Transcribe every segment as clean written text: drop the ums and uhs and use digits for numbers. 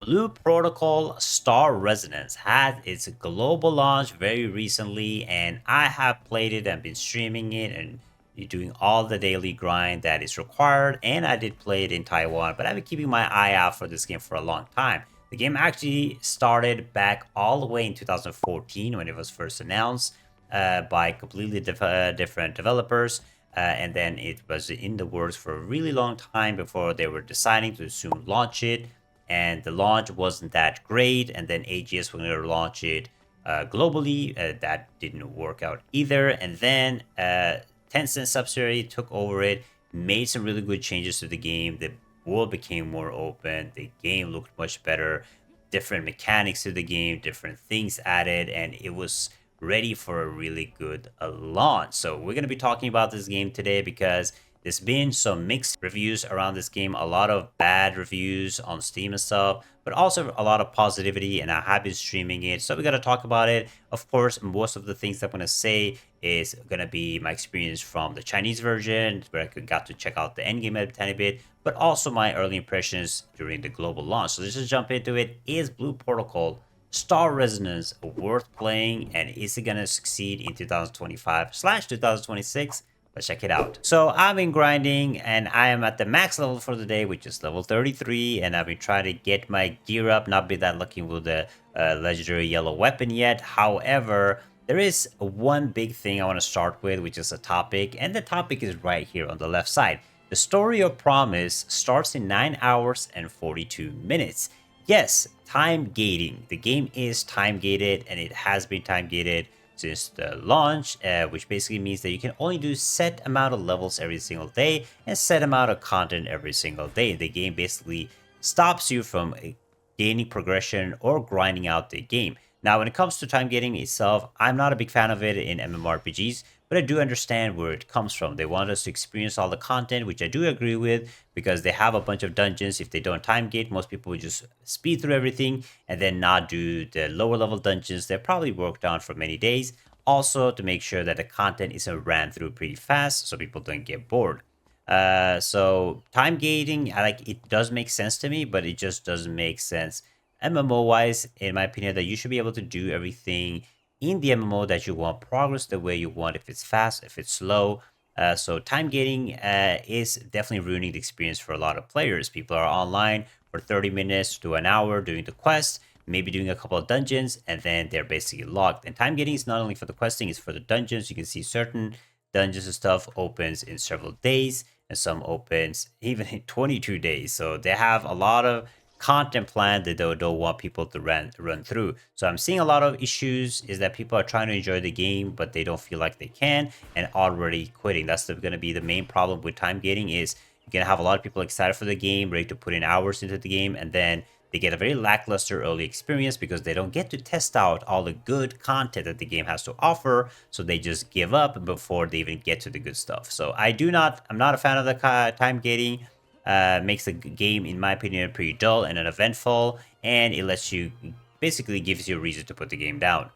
Blue Protocol Star Resonance had its global launch very recently, and I have played it and been streaming it and doing all the daily grind that is required. And I did play it in Taiwan, but I've been keeping my eye out for this game for a long time. The game actually started back all the way in 2014 when it was first announced by completely different developers. And then it was in the works for a really long time before they were deciding to soon launch it, and the launch wasn't that great. And then AGS was going to launch it globally. That didn't work out either. And then Tencent subsidiary took over it, made some really good changes to the game. The world became more open. The game looked much better. Different mechanics to the game, different things added, and it was ready for a really good launch. So we're going to be talking about this game today because there's been some mixed reviews around this game, a lot of bad reviews on Steam and stuff, but also a lot of positivity, and I have been streaming it. So we got to talk about it. Of course, most of the things I'm going to say is going to be my experience from the Chinese version, where I got to check out the endgame a tiny bit, but also my early impressions during the global launch. So let's just jump into it. Is Blue Protocol Star Resonance worth playing, and is it going to succeed in 2025/2026? Let's check it out. So I've been grinding and I am at the max level for the day, which is level 33. And I've been trying to get my gear up, not be that lucky with the legendary yellow weapon yet. However, there is one big thing I want to start with, which is a topic. And the topic is right here on the left side. The story of Promise starts in 9 hours and 42 minutes. Yes, time gating. The game is time gated, and it has been time gated since the launch, which basically means that you can only do set amount of levels every single day and set amount of content every single day. The game basically stops you from gaining progression or grinding out the game. Now, when it comes to time gating itself, I'm not a big fan of it in MMORPGs, but I do understand where it comes from. They want us to experience all the content, which I do agree with, because they have a bunch of dungeons. If they don't time gate, most people would just speed through everything and then not do the lower level dungeons that probably worked on for many days. Also, to make sure that the content isn't ran through pretty fast so people don't get bored. So time gating, I like it does make sense to me, but it just doesn't make sense MMO wise, in my opinion, that you should be able to do everything in the MMO that you want, progress the way you want, if it's fast, if it's slow. So time gating is definitely ruining the experience for a lot of players. People are online for 30 minutes to an hour doing the quest, maybe doing a couple of dungeons, and then they're basically locked. And time gating is not only for the questing, it's for the dungeons. You can see certain dungeons and stuff opens in several days, and some opens even in 22 days. So they have a lot of content plan that they don't want people to run through. So I'm seeing a lot of issues is that people are trying to enjoy the game, but they don't feel like they can and already quitting. That's going to be the main problem with time gating is you're going to have a lot of people excited for the game, ready to put in hours into the game, and then they get a very lackluster early experience because they don't get to test out all the good content that the game has to offer. So they just give up before they even get to the good stuff. So I'm not a fan of the time gating. Makes the game, in my opinion, pretty dull and uneventful, and it lets you basically gives you a reason to put the game down.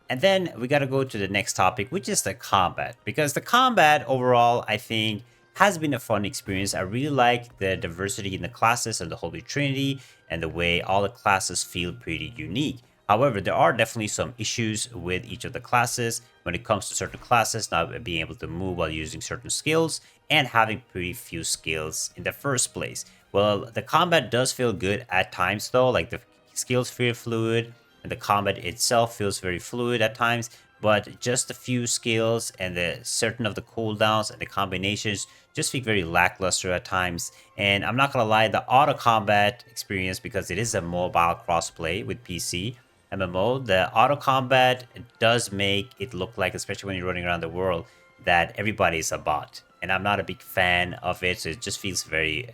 And then we got to go to the next topic, which is the combat, because the combat overall, I think, has been a fun experience. I really like the diversity in the classes and the Holy Trinity, and the way all the classes feel pretty unique. However, there are definitely some issues with each of the classes when it comes to certain classes not being able to move while using certain skills and having pretty few skills in the first place. Well, the combat does feel good at times though, like the skills feel fluid and the combat itself feels very fluid at times, but just a few skills and the certain of the cooldowns and the combinations just feel very lackluster at times. And I'm not gonna lie, the auto combat experience, because it is a mobile crossplay with PC MMO, the auto combat does make it look like, especially when you're running around the world, that everybody is a bot. And I'm not a big fan of it, so it just feels very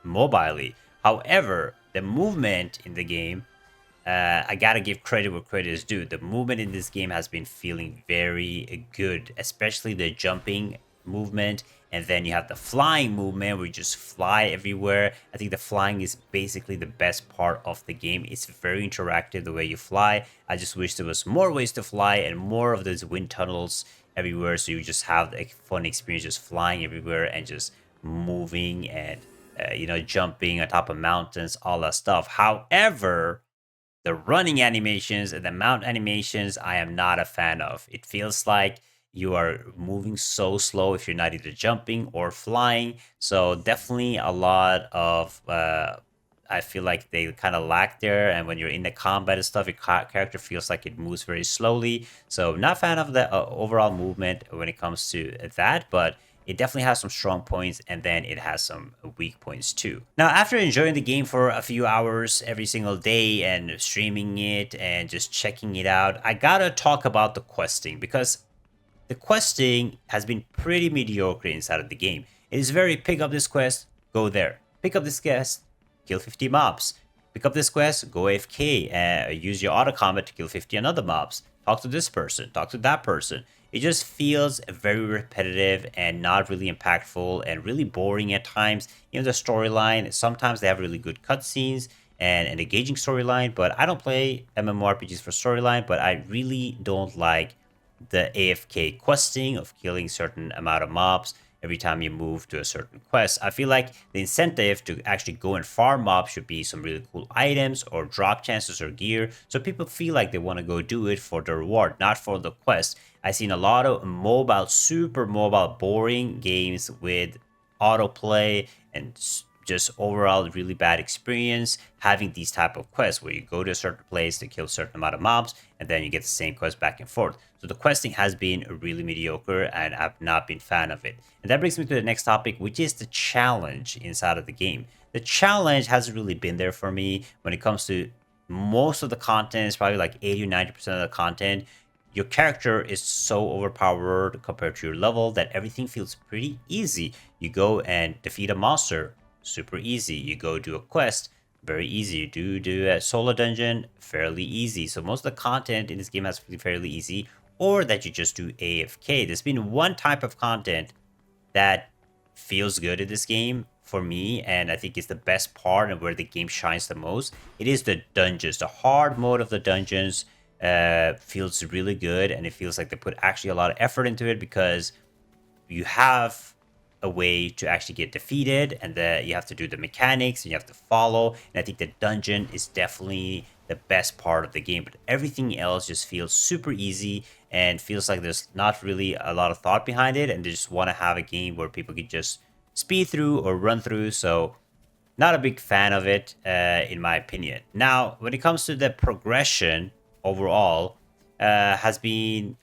mobile-y. However, the movement in the game, I gotta give credit where credit is due. The movement in this game has been feeling very good, especially the jumping movement. And then you have the flying movement where you just fly everywhere. I think the flying is basically the best part of the game. It's very interactive the way you fly. I just wish there was more ways to fly and more of those wind tunnels everywhere, so you just have a fun experience just flying everywhere and just moving and jumping on top of mountains, all that stuff. However, the running animations and the mount animations, I am not a fan of. It feels like you are moving so slow if you're not either jumping or flying. So definitely a lot of I feel like they kind of lack there. And when you're in the combat and stuff, your character feels like it moves very slowly. So not a fan of the overall movement when it comes to that, but it definitely has some strong points, and then it has some weak points too. Now, after enjoying the game for a few hours every single day and streaming it and just checking it out, I gotta talk about the questing, because the questing has been pretty mediocre inside of the game. It is very pick up this quest, go there. Pick up this quest, kill 50 mobs. Pick up this quest, go AFK, use your auto combat to kill 50 another mobs. Talk to this person, talk to that person. It just feels very repetitive and not really impactful and really boring at times. The storyline, sometimes they have really good cutscenes and an engaging storyline, but I don't play MMORPGs for storyline, but I really don't like the AFK questing of killing certain amount of mobs every time you move to a certain quest. I feel like the incentive to actually go and farm mobs should be some really cool items or drop chances or gear, so people feel like they want to go do it for the reward, not for the quest. I've seen a lot of mobile, super mobile, boring games with autoplay and just overall really bad experience having these type of quests where you go to a certain place to kill a certain amount of mobs and then you get the same quest back and forth. So the questing has been really mediocre and I've not been a fan of it. And that brings me to the next topic, which is the challenge inside of the game. The challenge hasn't really been there for me when it comes to most of the content. It's probably like 80 or 90% of the content. Your character is so overpowered compared to your level that everything feels pretty easy. You go and defeat a monster, super easy. You go do a quest, very easy. You do a solo dungeon, fairly easy. So most of the content in this game has to be fairly easy, or that you just do AFK. There's been one type of content that feels good in this game for me, and I think it's the best part and where the game shines the most. It is the dungeons. The hard mode of the dungeons feels really good, and it feels like they put actually a lot of effort into it, because you have a way to actually get defeated, and that you have to do the mechanics and you have to follow. And I think the dungeon is definitely the best part of the game, but everything else just feels super easy and feels like there's not really a lot of thought behind it, and they just want to have a game where people can just speed through or run through. So not a big fan of it, in my opinion. Now, when it comes to the progression overall, has been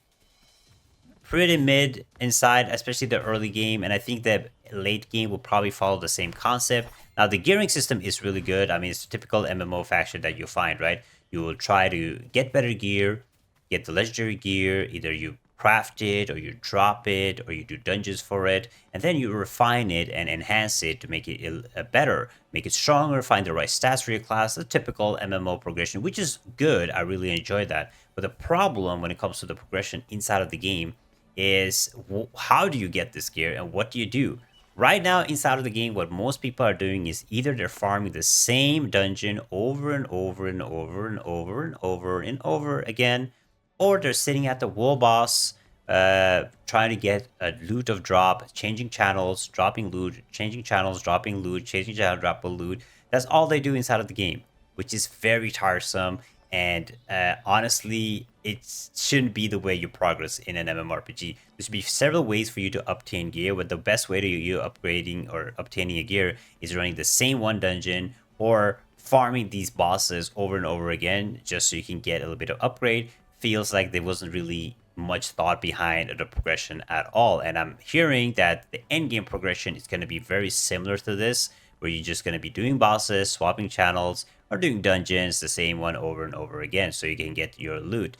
pretty mid inside, especially the early game, and I think that late game will probably follow the same concept. Now, the gearing system is really good. I mean, it's a typical MMO faction that you find, right? You will try to get better gear, get the legendary gear, either you craft it or you drop it or you do dungeons for it, and then you refine it and enhance it to make it better, make it stronger, find the right stats for your class. The typical MMO progression, which is good. I really enjoy that. But the problem when it comes to the progression inside of the game is, how do you get this gear and what do you do? Right now inside of the game, what most people are doing is either they're farming the same dungeon over and over and over and over and over and over again, or they're sitting at the wall boss, trying to get a loot of drop, changing channels, dropping loot, changing channels, dropping loot, changing channel, dropping loot. That's all they do inside of the game, which is very tiresome. And honestly, it shouldn't be the way you progress in an MMORPG. There should be several ways for you to obtain gear, but the best way to you upgrading or obtaining a gear is running the same one dungeon or farming these bosses over and over again just so you can get a little bit of upgrade. Feels like there wasn't really much thought behind the progression at all. And I'm hearing that the end game progression is going to be very similar to this, where you're just going to be doing bosses, swapping channels, or doing dungeons, the same one over and over again, so you can get your loot.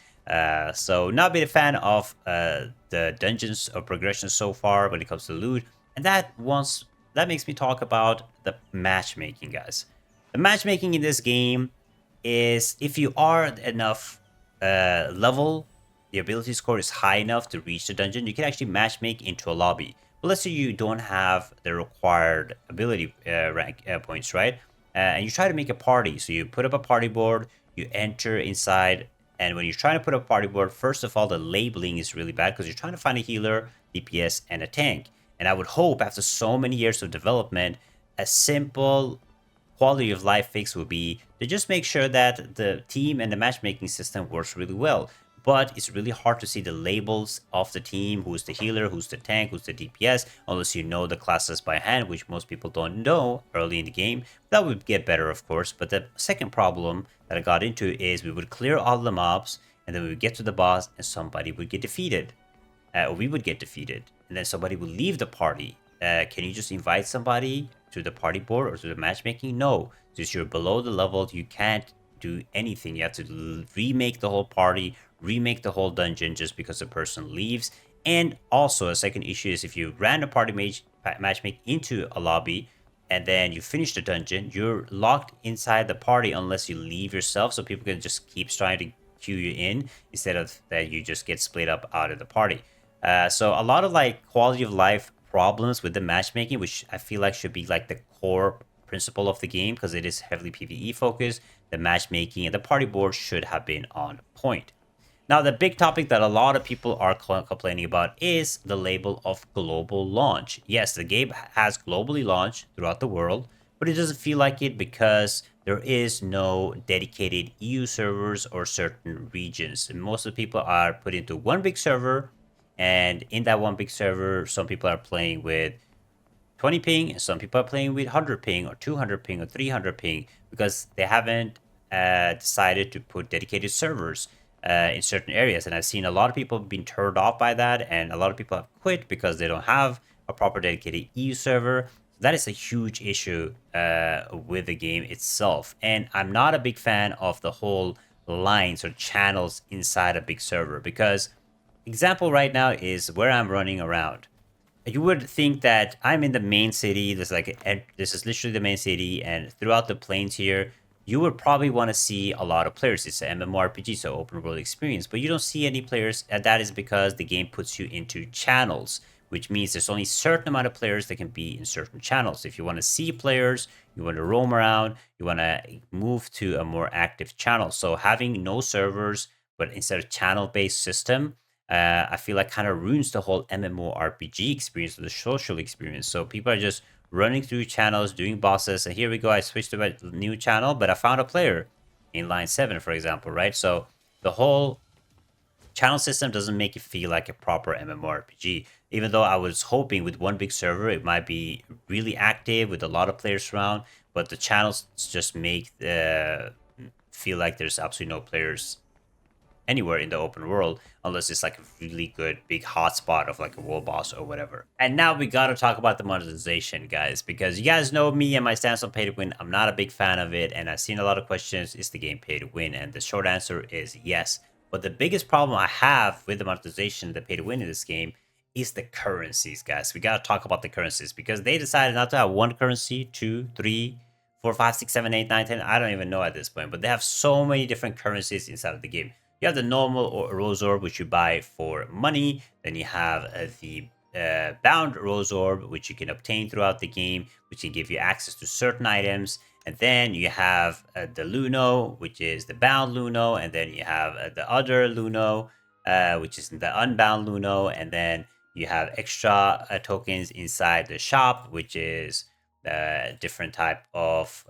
So not been a fan of the dungeons or progression so far when it comes to loot. And that makes me talk about the matchmaking, guys. The matchmaking in this game is, if you are enough level, the ability score is high enough to reach the dungeon, you can actually matchmake into a lobby. But let's say you don't have the required ability rank points, right? And you try to make a party. So you put up a party board, you enter inside, and when you're trying to put up a party board, first of all, the labeling is really bad because you're trying to find a healer, DPS, and a tank. And I would hope after so many years of development, a simple quality of life fix would be to just make sure that the team and the matchmaking system works really well. But it's really hard to see the labels of the team, who's the healer, who's the tank, who's the DPS, unless you know the classes by hand, which most people don't know early in the game. That would get better, of course. But the second problem that I got into is we would clear all the mobs, and then we would get to the boss, and somebody would get defeated. We would get defeated, and then somebody would leave the party. Can you just invite somebody to the party board or to the matchmaking? No, since you're below the level, you can't do anything. You have to remake the whole party, remake the whole dungeon just because the person leaves. And also, a second issue is if you ran a party matchmake into a lobby and then you finish the dungeon, you're locked inside the party unless you leave yourself, so people can just keep trying to queue you in instead of that you just get split up out of the party. So a lot of like quality of life problems with the matchmaking, which I feel like should be like the core principle of the game because it is heavily PvE focused. The matchmaking and the party board should have been on point. Now, the big topic that a lot of people are complaining about is the label of global launch. Yes, the game has globally launched throughout the world, but it doesn't feel like it because there is no dedicated EU servers or certain regions. And most of the people are put into one big server, and in that one big server, some people are playing with 20 ping, and some people are playing with 100 ping or 200 ping or 300 ping because they haven't decided to put dedicated servers in certain areas. And I've seen a lot of people being turned off by that, and a lot of people have quit because they don't have a proper dedicated EU server. That is a huge issue with the game itself. And I'm not a big fan of the whole lines or channels inside a big server because example right now is where I'm running around. You would think that I'm in the main city. This is literally the main city, and throughout the plains here, you would probably want to see a lot of players. It's an MMORPG, so open world experience, but you don't see any players, and that is because the game puts you into channels, which means there's only a certain amount of players that can be in certain channels. If you want to see players, you want to roam around, you want to move to a more active channel. So having no servers, but instead of channel-based system, I feel like kind of ruins the whole MMORPG experience or the social experience. So people are just running through channels, doing bosses, and here we go. I switched to a new channel, but I found a player in line 7, for example, right? So the whole channel system doesn't make it feel like a proper MMORPG. Even though I was hoping with one big server, it might be really active with a lot of players around, but the channels just make feel like there's absolutely no players anywhere in the open world unless it's like a really good big hotspot of like a world boss or whatever. And now we gotta talk about the monetization, guys, because you guys know me and my stance on pay to win. I'm not a big fan of it, and I've seen a lot of questions, is the game pay to win? And the short answer is yes. But the biggest problem I have with the monetization, the pay to win in this game, is the currencies, guys. We gotta talk about the currencies because they decided not to have one currency, 2, 3, 4, 5, 6, 7, 8, 9, 10. I don't even know at this point, but they have so many different currencies inside of the game. You have the normal or rose orb, which you buy for money. Then you have the bound rose orb, which you can obtain throughout the game, which can give you access to certain items. And then you have the Luno, which is the bound Luno. And then you have the other Luno, which is the unbound Luno. And then you have extra tokens inside the shop, which is different type of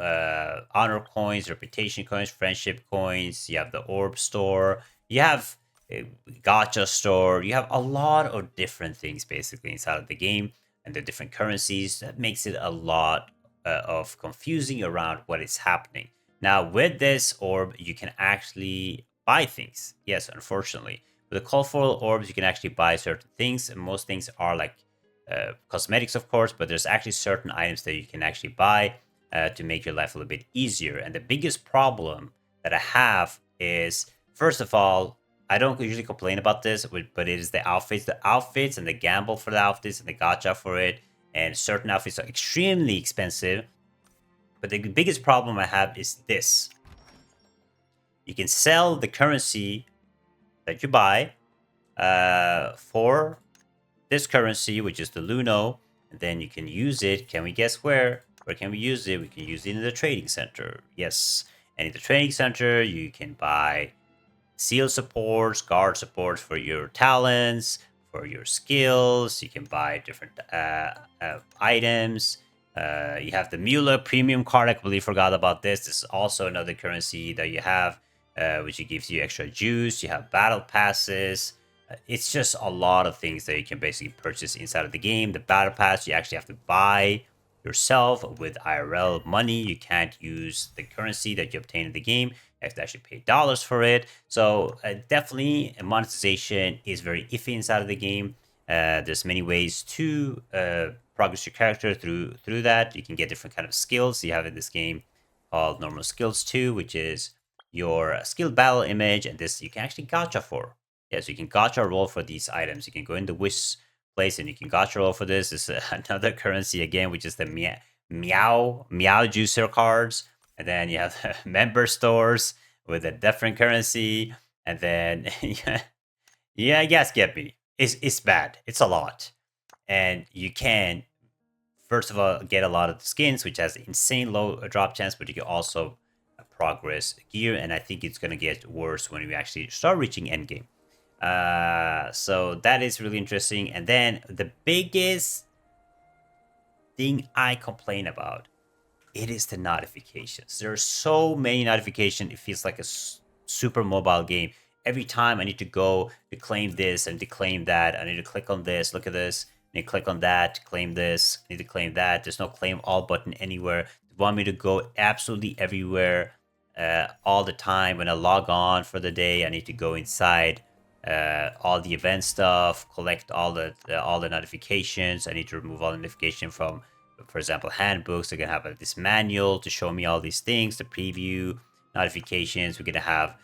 honor coins, reputation coins, friendship coins. You have the orb store. You have a gacha store. You have a lot of different things basically inside of the game, and the different currencies. That makes it a lot of confusing around what is happening. Now with this orb, you can actually buy things. Yes, unfortunately, with the colorful orbs, you can actually buy certain things, and most things are like cosmetics, of course, but there's actually certain items that you can actually buy to make your life a little bit easier. And the biggest problem that I have is, first of all, I don't usually complain about this, but it is the outfits and the gamble for the outfits and the gacha for it. And certain outfits are extremely expensive. But the biggest problem I have is this. You can sell the currency that you buy for this currency, which is the Luno, and then you can use it. Can we guess where? Where can we use it? We can use it in the trading center. Yes. And in the trading center, you can buy seal supports, guard supports for your talents, for your skills. You can buy different items. You have the Mula Premium card. I completely forgot about this. This is also another currency that you have, which gives you extra juice. You have battle passes. It's just a lot of things that you can basically purchase inside of the game. The battle pass you actually have to buy yourself with IRL money. You can't use the currency that you obtain in the game. You have to actually pay dollars for it. So definitely, monetization is very iffy inside of the game. There's many ways to progress your character through that. You can get different kind of skills. You have in this game called normal skills 2, which is your skill battle image, and this you can actually gacha for. Yeah, so you can gacha roll for these items. You can go in the wish place and you can gacha roll for this. This is another currency again, which is the meow juicer cards, and then you have the member stores with a different currency, and then yeah, yes, get me. It's bad. It's a lot, and you can first of all get a lot of the skins, which has insane low drop chance, but you can also progress gear, and I think it's gonna get worse when we actually start reaching end game. So that is really interesting. And then the biggest thing I complain about, it is the notifications. There are so many notifications. It feels like a super mobile game. Every time I need to go to claim this and to claim that, I need to click on this, look at this, I need to click on that, claim this, I need to claim that. There's no claim all button anywhere. They want me to go absolutely everywhere all the time. When I log on for the day, I need to go inside all the event stuff, collect all the notifications. I need to remove all the notification from, for example, handbooks. They're gonna have this manual to show me all these things, the preview notifications. We're gonna have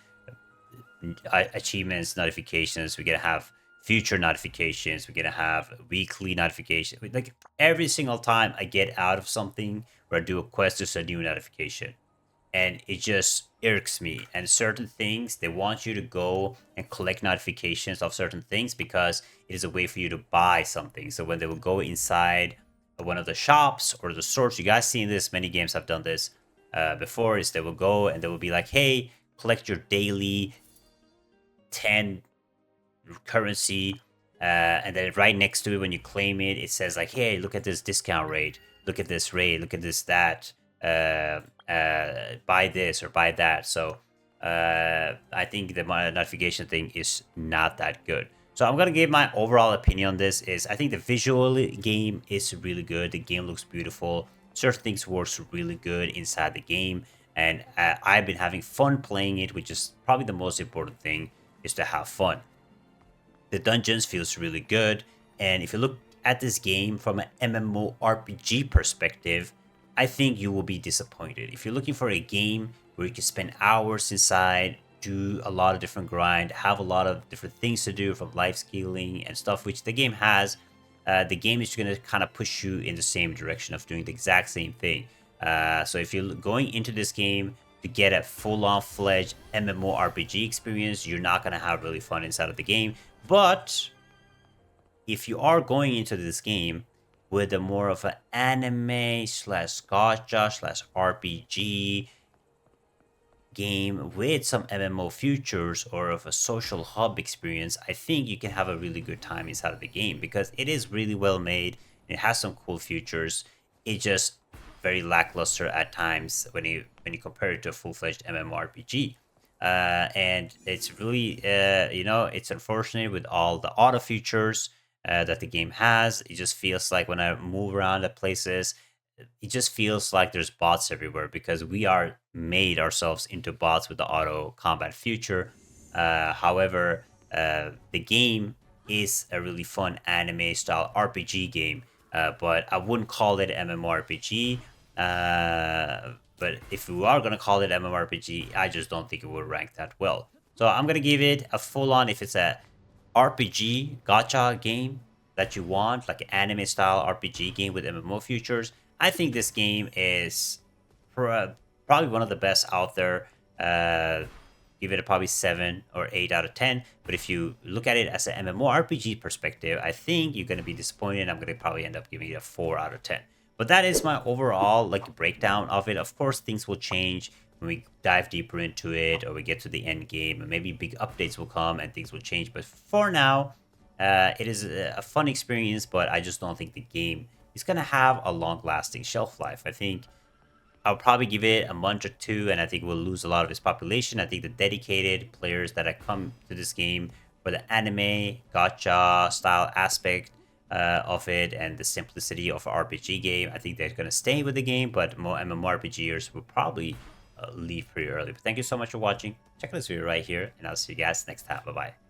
achievements notifications. We're gonna have future notifications. We're gonna have weekly notifications. Like every single time I get out of something or I do a quest, there's a new notification, and it just irks me. And certain things, they want you to go and collect notifications of certain things because it is a way for you to buy something. So when they will go inside one of the shops or the stores, you guys seen this, many games have done this before, is they will go and they will be like, hey, collect your daily 10 currency, and then right next to it, when you claim it, it says like, hey, look at this discount rate, look at this rate, look at this, that, buy this or buy that. So I think the notification thing is not that good. So I'm gonna give my overall opinion on this. Is I think the visual game is really good. The game looks beautiful. Certain things works really good inside the game, and I've been having fun playing it, which is probably the most important thing, is to have fun. The dungeons feels really good, and if you look at this game from an MMORPG perspective, I think you will be disappointed. If you're looking for a game where you can spend hours inside, do a lot of different grind, have a lot of different things to do from life scaling and stuff, which the game has, the game is going to kind of push you in the same direction of doing the exact same thing. So if you're going into this game to get a full-on fledged MMORPG experience, you're not going to have really fun inside of the game. But if you are going into this game with a more of an anime slash gacha slash RPG game with some MMO features or of a social hub experience, I think you can have a really good time inside of the game because it is really well made. It has some cool features. It just very lackluster at times when you compare it to a full-fledged MMORPG. And it's really, it's unfortunate with all the auto features that the game has. It just feels like when I move around at places, it just feels like there's bots everywhere because we are made ourselves into bots with the auto combat feature. However, the game is a really fun anime style RPG game, but I wouldn't call it MMORPG. But if we are going to call it MMORPG, I just don't think it will rank that well. So I'm going to give it a full-on, if it's a RPG gacha game that you want, like an anime style RPG game with MMO features, I think this game is probably one of the best out there. Give it a probably 7 or 8 out of 10. But if you look at it as an MMORPG perspective, I think you're going to be disappointed. I'm going to probably end up giving it a 4 out of 10. But that is my overall breakdown of it. Of course, things will change when we dive deeper into it or we get to the end game, and maybe big updates will come and things will change. But for now, it is a fun experience, but I just don't think the game it's gonna have a long-lasting shelf life. I think I'll probably give it a month or two, and I think we'll lose a lot of its population. I think the dedicated players that have come to this game for the anime, gacha style aspect of it and the simplicity of an RPG game, I think they're going to stay with the game, but more MMORPGers will probably leave pretty early. But thank you so much for watching. Check out this video right here, and I'll see you guys next time. Bye-bye.